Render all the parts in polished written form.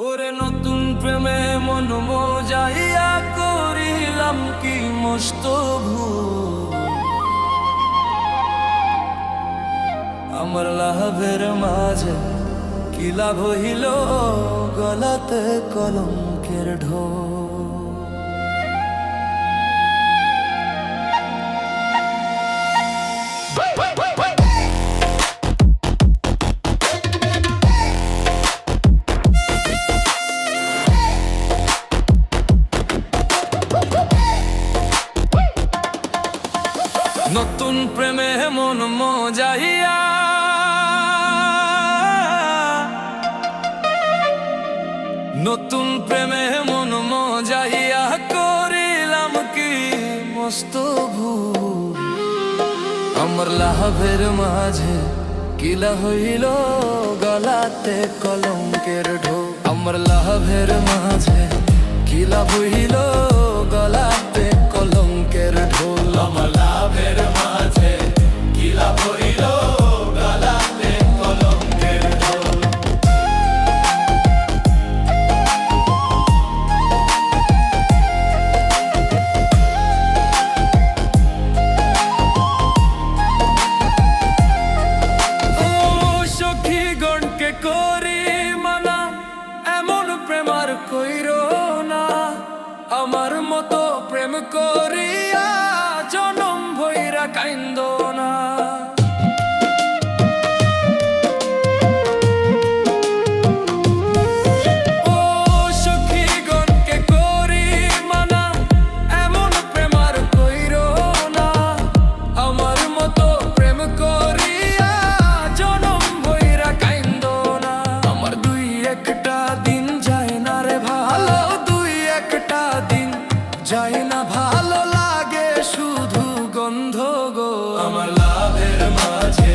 ওরে নতুন প্রেমে মন মজাইয়া করিলাম কি মস্ত ভুল। আমার লাভের মাঝে কি লাভ হইল, গলাতে কলঙ্কের ঢোল। নতুন প্রেমে মন মজাইয়া নতুন প্রেমে মন মজাইয়া করিলাম কি মস্ত ভুল। আমার লাভের মাঝে কিলা হইল, গলাতে কলঙ্কের ঢোল। আমার লাভের মাঝে কিলা হইল, গলাতে কলঙ্কের ঢোল। আমার লাভের মাঝে কিলা হইল, গলাতে কলঙ্কের ঢোল। ও সখী গণকে করি মানা, এমন প্রেম আর কইরো না। আমার মতো প্রেম করিয়া জনম ভইরা কাইন্দো না। ও সখী গণকে করি মানা, এমন প্রেম আর কইরো না। আমার মতো প্রেম করিয়া জনম ভইরা কাইন্দো না। আমার দুই একটা দিন যায় না রে ভালো, দুই একটা দিন যায় না ভালো, লাগে শুধু গন্ধ গো। আমার লাভের মাঝে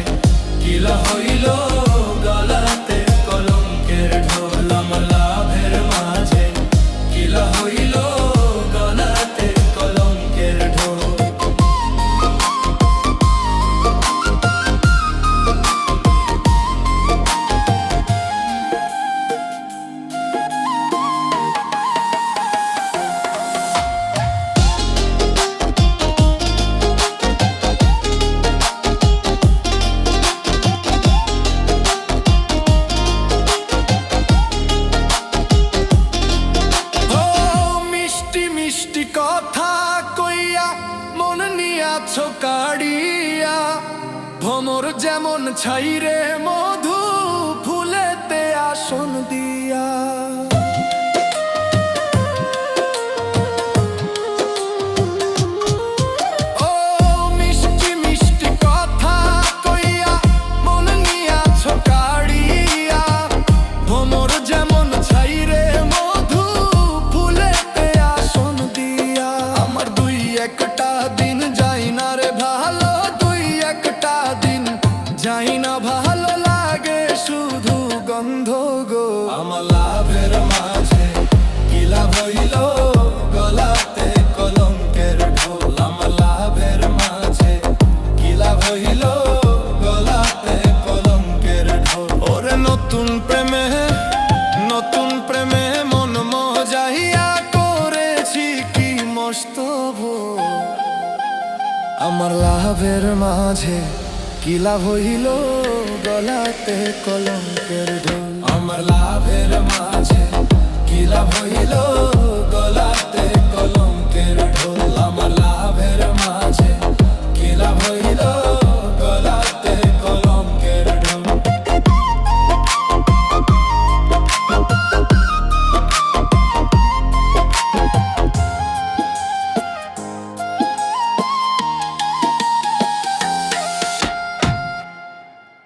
কিলা হইল, গলাতে কলঙ্কের ঢোল। আমার লাভের মাঝে কিলা হইল, গলাতে কলঙ্কের ঢোল। মিষ্টি কথা কইয়া মন নিয়াছো কাড়িয়া, ভমর যেমন ছাইরে মধু ফুলেতে আসন দিয়া। ও মিষ্টি মিষ্টি কথা কইয়া মন নিয়াছো কাড়িয়া, ভমর যেমন ছাইরে মধু ফুলেতে আসন দিয়া। আমার দুই একটা দিন যাই না রে ভালো, দুই একটা দিন যাই না ভালো, লাগে শুধু গন্ধ গো। আমার লাভের মাঝে কিলা হইল, গলাতে কলঙ্কের ঢোল। আমার লাভের মাঝে কিলা হইল, গলাতে কলঙ্কের ঢোল। ওরে নতুন প্রেমে মন মজাইয়া করেছি কি মস্ত ভুল। আমার লাভের মাঝে কি লাভ হইল, গলাতে কলঙ্কের ঢোল। আমার লাভের মাঝে কি লাভ হইল,